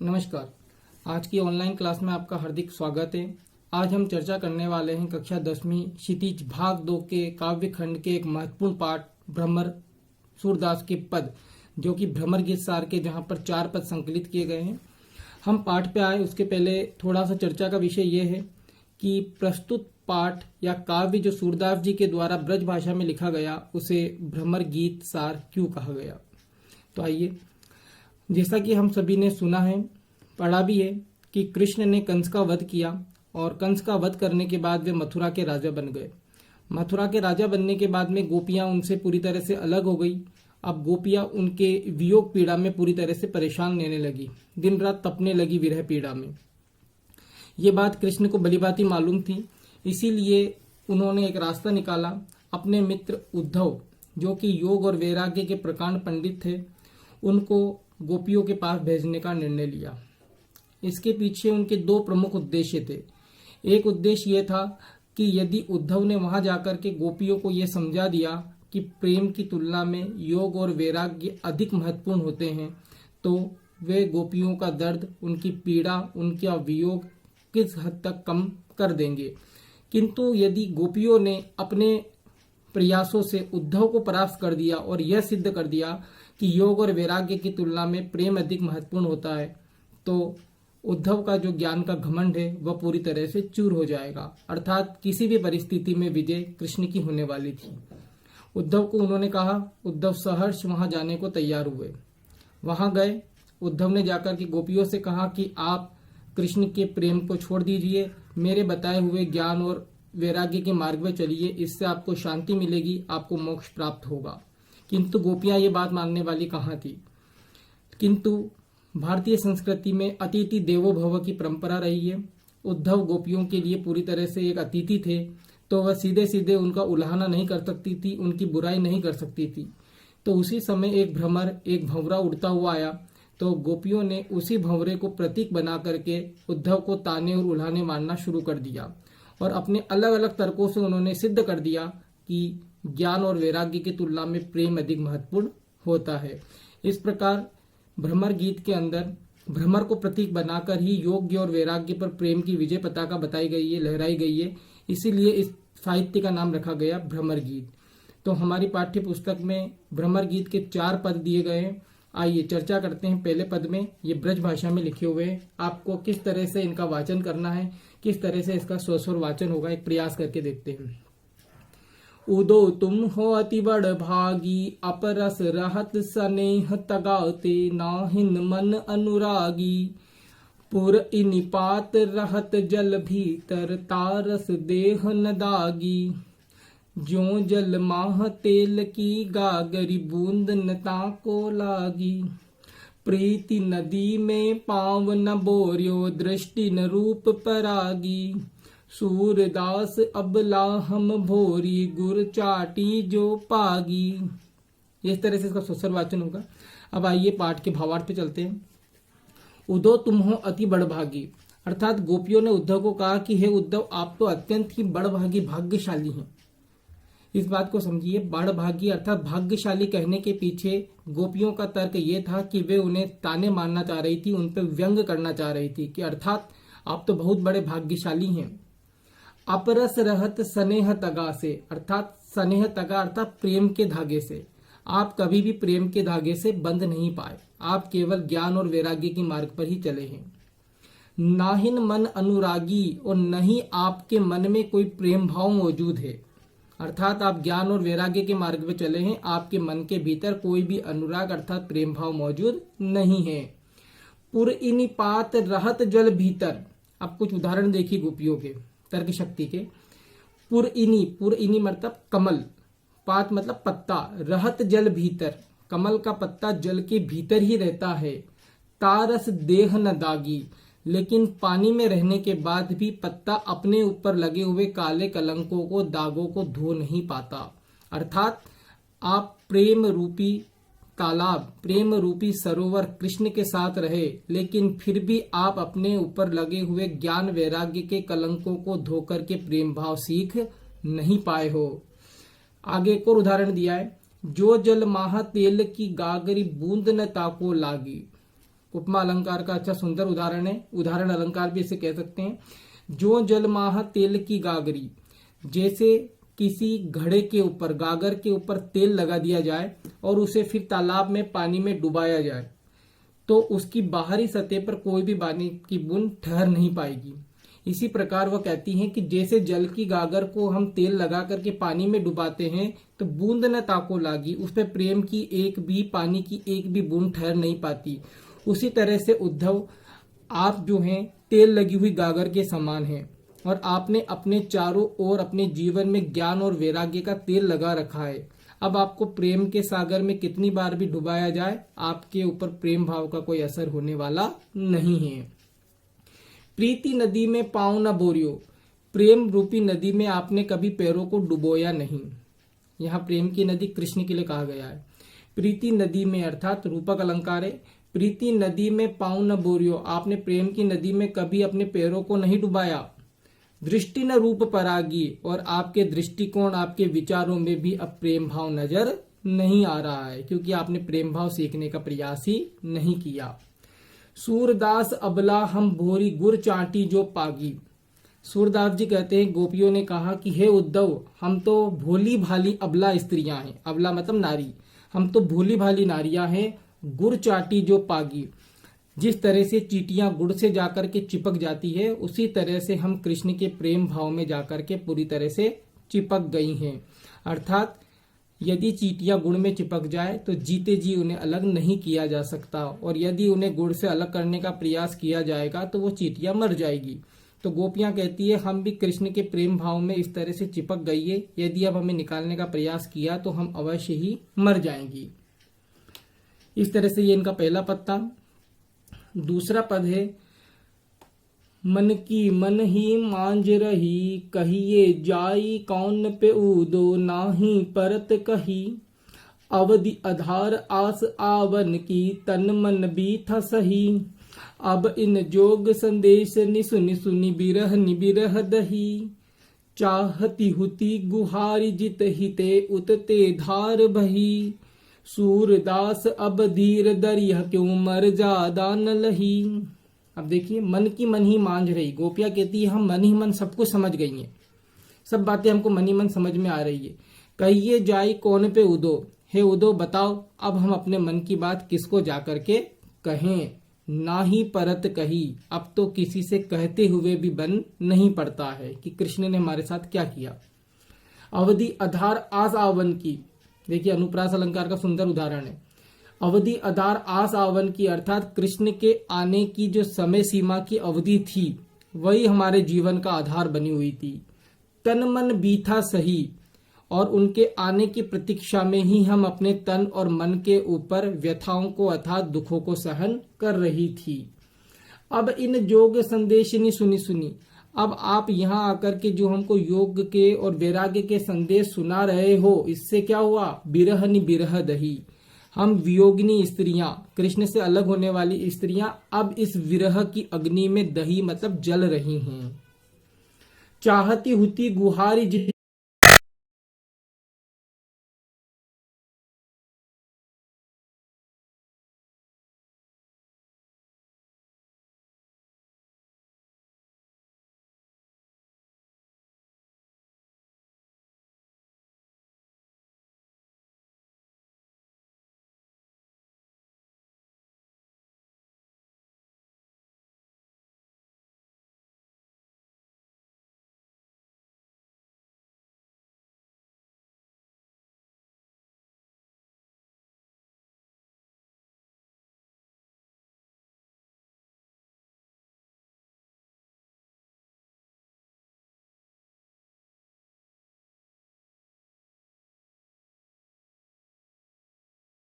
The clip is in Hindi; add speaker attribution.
Speaker 1: नमस्कार। आज की ऑनलाइन क्लास में आपका हार्दिक स्वागत है। आज हम चर्चा करने वाले हैं कक्षा 10वीं क्षितिज भाग 2 के काव्य खंड के एक महत्वपूर्ण पाठ भ्रमर सूरदास के पद, जो कि भ्रमर गीत सार के जहां पर 4 पद संकलित किए गए हैं। हम पाठ पे आए उसके पहले थोड़ा सा चर्चा का विषय यह है कि प्रस्तुत पाठ या काव्य जो सूरदास जी के द्वारा ब्रज भाषा में लिखा गया उसे भ्रमर गीत सार क्यों कहा गया। तो आइए, जैसा कि हम सभी ने सुना है, पढ़ा भी है कि कृष्ण ने कंस का वध किया और कंस का वध करने के बाद वे मथुरा के राजा बन गए। मथुरा के राजा बनने के बाद में गोपियां उनसे पूरी तरह से अलग हो गई। अब गोपियां उनके वियोग पीड़ा में पूरी तरह से परेशान रहने लगी, दिन रात तपने लगी विरह पीड़ा में। ये बात कृष्ण को भलीभांति मालूम थी, इसीलिए उन्होंने एक रास्ता निकाला। अपने मित्र उद्धव, जो कि योग और वैराग्य के प्रकांड पंडित थे, उनको गोपियों के पास भेजने का निर्णय लिया। इसके पीछे उनके 2 प्रमुख उद्देश्य थे। एक उद्देश्य यह था कि यदि उद्धव ने वहां जाकर के गोपियों को यह समझा दिया कि प्रेम की तुलना में योग और वैराग्य अधिक महत्वपूर्ण होते हैं, तो वे गोपियों का दर्द, उनकी पीड़ा, उनका वियोग किस हद तक कम कर देंगे। किंतु यदि गोपियों ने अपने प्रयासों से उद्धव को परास्त कर दिया और यह सिद्ध कर दिया कि योग और वैराग्य की तुलना में प्रेम अधिक महत्वपूर्ण होता है, तो उद्धव का जो ज्ञान का घमंड है वह पूरी तरह से चूर हो जाएगा। अर्थात किसी भी परिस्थिति में विजय कृष्ण की होने वाली थी। उद्धव को उन्होंने कहा। उद्धव सहर्ष वहां जाने को तैयार हुए। वहां गए। उद्धव ने जाकर के गोपियों से कहा कि आप कृष्ण के प्रेम को छोड़ दीजिए, मेरे बताए हुए ज्ञान और वैराग्य के मार्ग में चलिए, इससे आपको शांति मिलेगी, आपको मोक्ष प्राप्त होगा। किंतु गोपियां ये बात मानने वाली कहाँ थी। किंतु भारतीय संस्कृति में अतिथि देवो भव की परंपरा रही है। उद्धव गोपियों के लिए पूरी तरह से एक अतिथि थे, तो वह सीधे सीधे उनका उल्हाना नहीं कर सकती थी, उनकी बुराई नहीं कर सकती थी। तो उसी समय एक भ्रमर, एक भंवरा उड़ता हुआ आया, तो गोपियों ने उसी भंवरे को प्रतीक बना करके उद्धव को ताने और उल्हाने मारना शुरू कर दिया और अपने अलग अलग तर्कों से उन्होंने सिद्ध कर दिया कि ज्ञान और वैराग्य की तुलना में प्रेम अधिक महत्वपूर्ण होता है। इस प्रकार भ्रमर गीत के अंदर भ्रमर को प्रतीक बनाकर ही योग्य और वैराग्य पर प्रेम की विजय पताका बताई गई है, लहराई गई है। इसीलिए इस साहित्य का नाम रखा गया भ्रमर गीत। तो हमारी पाठ्य पुस्तक में भ्रमर गीत के 4 पद दिए गए हैं। आइए चर्चा करते हैं। पहले पद में ये ब्रज भाषा में लिखे हुए हैं, आपको किस तरह से इनका वाचन करना है, किस तरह से इसका स्वस्वर वाचन होगा, एक प्रयास करके देखते हैं। उदो तुम हो अति बड़ भागी, अपरस रहत स्नेह तगाते, नाहिन मन अनुरागी। पुर इनिपात रहत जल भीतर, तारस देह न दागी। ज्यों जल माह तेल की गागरी, बूंद न ताको लागी। प्रीति नदी में पाव न बोर्यो, दृष्टि न रूप परागी। सूरदास अबला हम भोरी, गुर चाटी जो पागी। इस तरह से इसका स्वस्वर वाचन होगा। अब आइए पाठ के भावार्थ पे चलते हैं। उद्धव तुम हो अति बड़भागी, अर्थात गोपियों ने उद्धव को कहा कि हे उद्धव, आप तो अत्यंत ही बड़भागी, भाग्यशाली हैं। इस बात को समझिए। बड़भागी अर्थात भाग्यशाली कहने के पीछे गोपियों का तर्क ये था कि वे उन्हें ताने मारना चाह रही थी, उन पर व्यंग करना चाह रही थी कि अर्थात आप तो बहुत बड़े भाग्यशाली हैं। अपरस रहत स्नेह तगा से, अर्थात स्नेह तगा अर्थात प्रेम के धागे से, आप कभी भी प्रेम के धागे से बंध नहीं पाए, आप केवल ज्ञान और वैराग्य के मार्ग पर ही चले हैं। नाहिन मन अनुरागी, और नहीं आपके मन में कोई प्रेम भाव मौजूद है, अर्थात आप ज्ञान और वैराग्य के मार्ग पर चले हैं, आपके मन के भीतर कोई भी अनुराग अर्थात प्रेम भाव मौजूद नहीं है। पुर इनिपात रहत जल भीतर, अब कुछ उदाहरण देखिए गोपियों के तर्क शक्ति के। पुर इनी मतलब कमल, पात मतलब पत्ता, रहत जल भीतर, कमल का पत्ता जल के भीतर ही रहता है। तारस देह न दागी, लेकिन पानी में रहने के बाद भी पत्ता अपने ऊपर लगे हुए काले कलंकों को, दागों को धो नहीं पाता। अर्थात आप प्रेम रूपी तालाब, प्रेम रूपी सरोवर कृष्ण के साथ रहे, लेकिन फिर भी आप अपने ऊपर लगे हुए ज्ञान वैराग्य के कलंकों को धोकर के प्रेम भाव सीख नहीं पाए हो। आगे एक और उदाहरण दिया है, जो जल माह तेल की गागरी, बूंद न ताको लागी। उपमा अलंकार का अच्छा सुंदर उदाहरण है, उदाहरण अलंकार भी इसे कह सकते हैं। जो जल माह तेल की गागरी, जैसे किसी घड़े के ऊपर, गागर के ऊपर तेल लगा दिया जाए और उसे फिर तालाब में पानी में डुबाया जाए तो उसकी बाहरी सतह पर कोई भी पानी की बूंद ठहर नहीं पाएगी। इसी प्रकार वह कहती हैं कि जैसे जल की गागर को हम तेल लगा करके पानी में डुबाते हैं तो बूंद न ताको लागी, उस पर प्रेम की एक भी, पानी की एक भी बूंद ठहर नहीं पाती। उसी तरह से उद्धव, आप जो हैं तेल लगी हुई गागर के समान हैं और आपने अपने चारों ओर अपने जीवन में ज्ञान और वैराग्य का तेल लगा रखा है। अब आपको प्रेम के सागर में कितनी बार भी डुबाया जाए, आपके ऊपर प्रेम भाव का कोई असर होने वाला नहीं है। प्रीति नदी में पाँव न बोरियो, प्रेम रूपी नदी में आपने कभी पैरों को डुबोया नहीं। यहाँ प्रेम की नदी कृष्ण के लिए कहा गया है। प्रीति नदी में अर्थात रूपक अलंकार है। प्रीति नदी में पाँव न बोरियो, आपने प्रेम की नदी में कभी अपने पैरों को नहीं डुबाया। दृष्टि न रूप परागी, और आपके दृष्टिकोण, आपके विचारों में भी अब प्रेम भाव नजर नहीं आ रहा है, क्योंकि आपने प्रेम भाव सीखने का प्रयास ही नहीं किया। सूरदास अबला हम भोरी गुर चाटी जो पागी। सूरदास जी कहते हैं, गोपियों ने कहा कि हे उद्धव, हम तो भोली भाली अबला स्त्रियां हैं, अबला मतलब नारी, हम तो भोली भाली नारियां हैं, गुर चाटी जो पागी। जिस तरह से चींटियां गुड़ से जाकर के चिपक जाती है, उसी तरह से हम कृष्ण के प्रेम भाव में जाकर के पूरी तरह से चिपक गई हैं। अर्थात यदि चींटियां गुड़ में चिपक जाए तो जीते जी उन्हें अलग नहीं किया जा सकता, और यदि उन्हें गुड़ से अलग करने का प्रयास किया जाएगा तो वो चींटियां मर जाएगी। तो गोपियां कहती है, हम भी कृष्ण के प्रेम भाव में इस तरह से चिपक गई है, यदि अब हमें निकालने का प्रयास किया तो हम अवश्य ही मर जाएंगी। इस तरह से ये इनका पहला पत्ता। दूसरा पद है, मन की मन ही मांझ रही, कहिए जाई कौन पे ऊदो, नाही परत कही। अवधि आधार आस आवन की, तन मन भी था सही। अब इन जोग संदेश निसुनि सुनि बिरह निबिरह दही। चाहती हुती गुहारी जित हिते, उतते धार बही। सूरदास अब धीर दरिया क्यों मर जादा न लही। अब देखिए, मन की मन ही मांझ रही, गोपिया कहती है हम मन ही मन सब कुछ समझ गई हैं, सब बातें हमको मन ही मन समझ में आ रही है। कहिए जाई कौन पे उदो, हे उदो बताओ अब हम अपने मन की बात किसको जाकर के कहें। ना ही परत कही, अब तो किसी से कहते हुए भी बन नहीं पड़ता है कि कृष्ण ने हमारे साथ क्या किया। अवधि आधार आस आवन की, देखिए अनुप्रास अलंकार का सुंदर उदाहरण है। अवधि आधार आस आवन की, अर्थात कृष्ण के आने की जो समय सीमा की अवधि थी वही हमारे जीवन का आधार बनी हुई थी। तन मन बीथा सही, और उनके आने की प्रतीक्षा में ही हम अपने तन और मन के ऊपर व्यथाओं को अर्थात दुखों को सहन कर रही थी। अब इन जोग संदेशनी सुनी सुनी, अब आप यहाँ आकर के जो हमको योग के और वैराग्य के संदेश सुना रहे हो, इससे क्या हुआ, बिरहनि बिरह दही। हम वियोगिनी स्त्रियां, कृष्ण से अलग होने वाली स्त्रियां अब इस विरह की अग्नि में दही मतलब जल रही हैं। चाहती हुती गुहारी